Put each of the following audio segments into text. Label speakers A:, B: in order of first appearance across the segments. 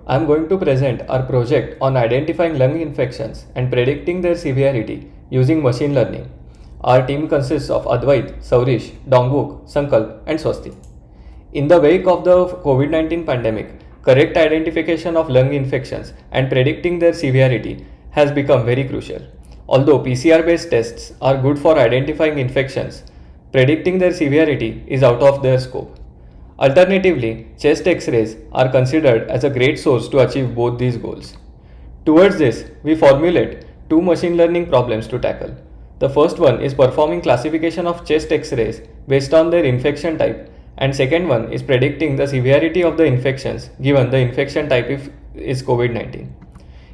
A: I am going to present our project on identifying lung infections and predicting their severity using machine learning. Our team consists of Advait, Sourish, Dongbuk, Sankalp, and Swasti. In the wake of the COVID-19 pandemic, correct identification of lung infections and predicting their severity has become very crucial. Although PCR-based tests are good for identifying infections, predicting their severity is out of their scope. Alternatively, chest X-rays are considered as a great source to achieve both these goals. Towards this, we formulate two machine learning problems to tackle. The first one is performing classification of chest X-rays based on their infection type, and second one is predicting the severity of the infections given the infection type is COVID-19.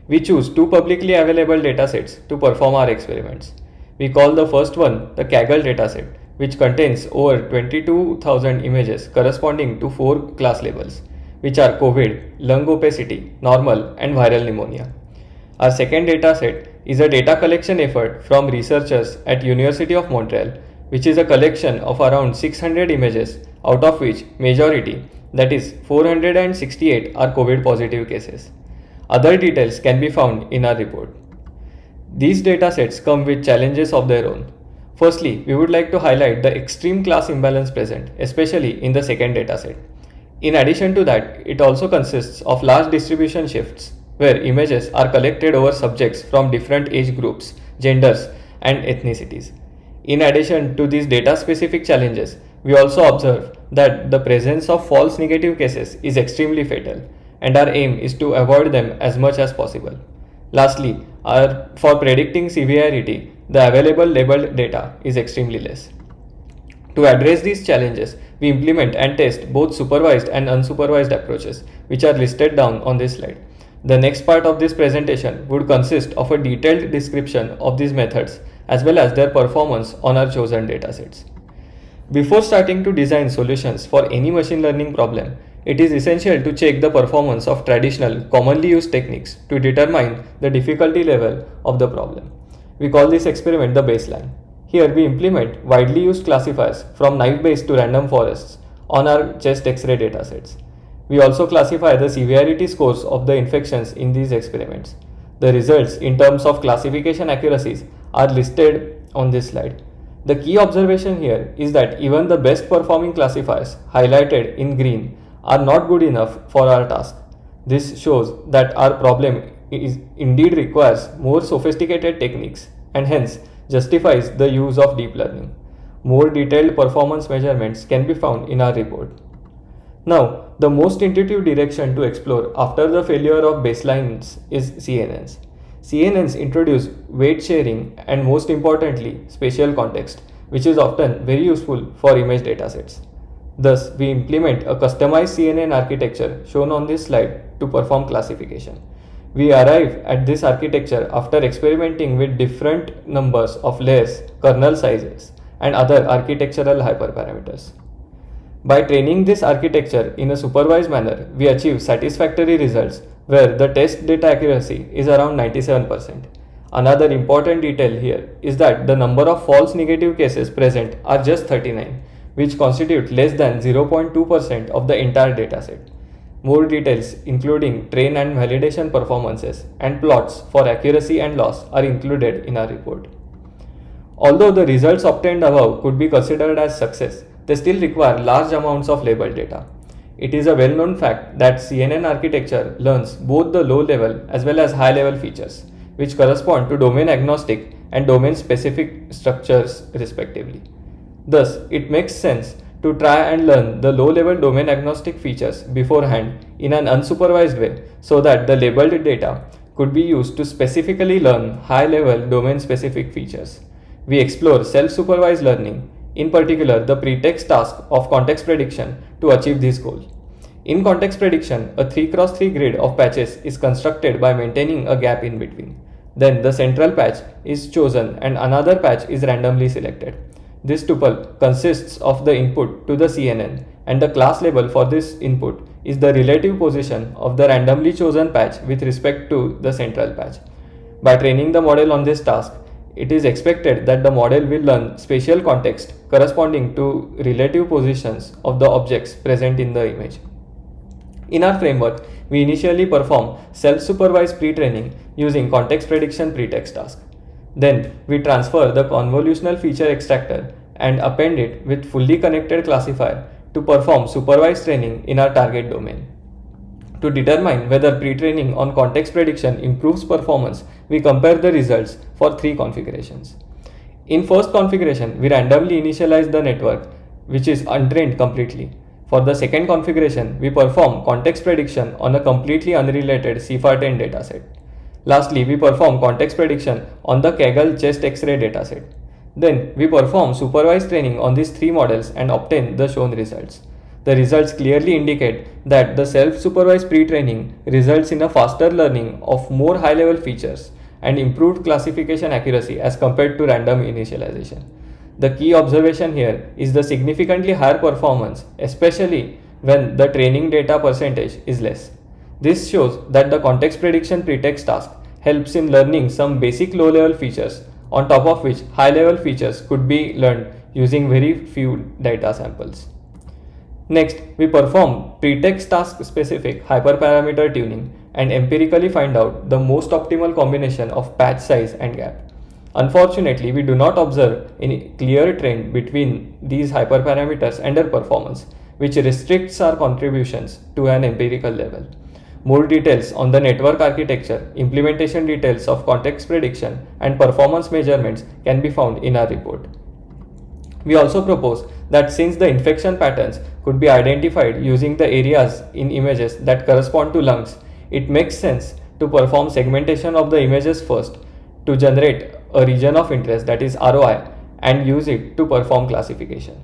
A: We choose two publicly available datasets to perform our experiments. We call the first one the Kaggle dataset, which contains over 22,000 images corresponding to 4 class labels, which are COVID, lung opacity, normal, and viral pneumonia. Our second dataset is a data collection effort from researchers at University of Montreal, which is a collection of around 600 images, out of which majority, that is 468, are COVID positive cases. Other details can be found in our report. These datasets come with challenges of their own. Firstly, we would like to highlight the extreme class imbalance present, especially in the second dataset. In addition to that, it also consists of large distribution shifts, where images are collected over subjects from different age groups, genders, and ethnicities. In addition to these data-specific challenges, we also observe that the presence of false negative cases is extremely fatal, and our aim is to avoid them as much as possible. Lastly, for predicting severity, the available labeled data is extremely less. To address these challenges, we implement and test both supervised and unsupervised approaches, which are listed down on this slide. The next part of this presentation would consist of a detailed description of these methods as well as their performance on our chosen datasets. Before starting to design solutions for any machine learning problem, it is essential to check the performance of traditional, commonly used techniques to determine the difficulty level of the problem. We call this experiment the baseline. Here we implement widely used classifiers from knife-based to random forests on our chest X-ray datasets. We also classify the severity scores of the infections in these experiments. The results in terms of classification accuracies are listed on this slide. The key observation here is that even the best performing classifiers highlighted in green are not good enough for our task. This shows that our problem indeed requires more sophisticated techniques and hence justifies the use of deep learning. More detailed performance measurements can be found in our report. Now, the most intuitive direction to explore after the failure of baselines is CNNs. CNNs introduce weight sharing and most importantly, spatial context, which is often very useful for image datasets. Thus, we implement a customized CNN architecture shown on this slide to perform classification. We arrive at this architecture after experimenting with different numbers of layers, kernel sizes, and other architectural hyperparameters. By training this architecture in a supervised manner, we achieve satisfactory results where the test data accuracy is around 97%. Another important detail here is that the number of false negative cases present are just 39, which constitute less than 0.2% of the entire dataset. More details including train and validation performances and plots for accuracy and loss are included in our report. Although the results obtained above could be considered as success, they still require large amounts of labeled data. It is a well-known fact that CNN architecture learns both the low-level as well as high-level features, which correspond to domain-agnostic and domain-specific structures respectively. Thus, it makes sense to try and learn the low-level domain-agnostic features beforehand in an unsupervised way so that the labeled data could be used to specifically learn high-level domain-specific features. We explore self-supervised learning, in particular the pretext task of context prediction, to achieve this goal. In context prediction, a 3x3 grid of patches is constructed by maintaining a gap in between. Then the central patch is chosen and another patch is randomly selected. This tuple consists of the input to the CNN, and the class label for this input is the relative position of the randomly chosen patch with respect to the central patch. By training the model on this task, it is expected that the model will learn spatial context corresponding to relative positions of the objects present in the image. In our framework, we initially perform self-supervised pre-training using context prediction pretext task. Then we transfer the convolutional feature extractor and append it with fully connected classifier to perform supervised training in our target domain. To determine whether pre-training on context prediction improves performance, we compare the results for 3 configurations. In first configuration, we randomly initialize the network which is untrained completely. For the second configuration, we perform context prediction on a completely unrelated CFAR10 dataset. Lastly, we perform context prediction on the Kaggle chest X-ray dataset. Then, we perform supervised training on these 3 models and obtain the shown results. The results clearly indicate that the self-supervised pre-training results in a faster learning of more high-level features and improved classification accuracy as compared to random initialization. The key observation here is the significantly higher performance, especially when the training data percentage is less. This shows that the context prediction pretext task helps in learning some basic low-level features, on top of which high-level features could be learned using very few data samples. Next, we perform pretext task specific hyperparameter tuning and empirically find out the most optimal combination of patch size and gap. Unfortunately, we do not observe any clear trend between these hyperparameters and their performance, which restricts our contributions to an empirical level. More details on the network architecture, implementation details of context prediction, and performance measurements can be found in our report. We also propose that since the infection patterns could be identified using the areas in images that correspond to lungs, it makes sense to perform segmentation of the images first to generate a region of interest, that is ROI, and use it to perform classification.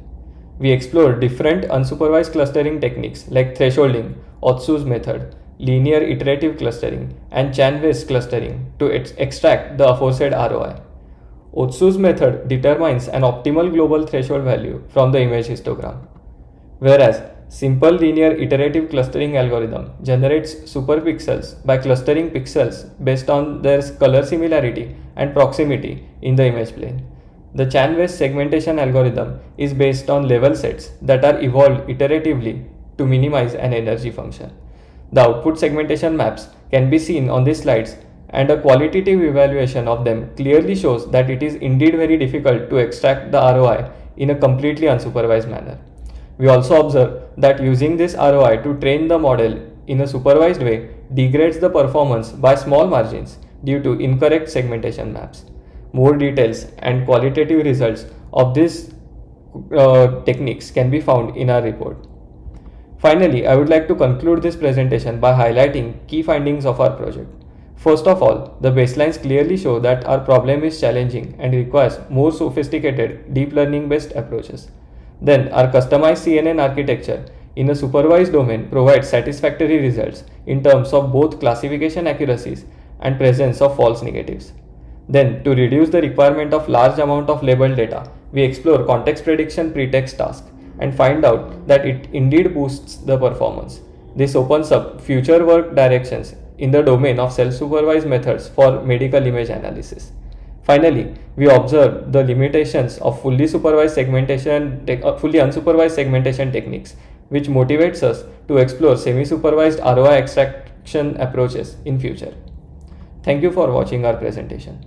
A: We explore different unsupervised clustering techniques like thresholding, Otsu's method, linear iterative clustering, and Chan-Weiss clustering to extract the aforesaid ROI. Otsu's method determines an optimal global threshold value from the image histogram, whereas simple linear iterative clustering algorithm generates superpixels by clustering pixels based on their color similarity and proximity in the image plane. The Chan-Weiss segmentation algorithm is based on level sets that are evolved iteratively to minimize an energy function. The output segmentation maps can be seen on these slides, and a qualitative evaluation of them clearly shows that it is indeed very difficult to extract the ROI in a completely unsupervised manner. We also observe that using this ROI to train the model in a supervised way degrades the performance by small margins due to incorrect segmentation maps. More details and qualitative results of these techniques can be found in our report. Finally, I would like to conclude this presentation by highlighting key findings of our project. First of all, the baselines clearly show that our problem is challenging and requires more sophisticated deep learning based approaches. Then, our customized CNN architecture in a supervised domain provides satisfactory results in terms of both classification accuracies and presence of false negatives. Then, to reduce the requirement of large amount of labeled data, we explore context prediction pretext task and find out that it indeed boosts the performance. This opens up future work directions in the domain of self-supervised methods for medical image analysis. Finally, we observe the limitations of fully unsupervised segmentation techniques, which motivates us to explore semi-supervised ROI extraction approaches in future. Thank you for watching our presentation.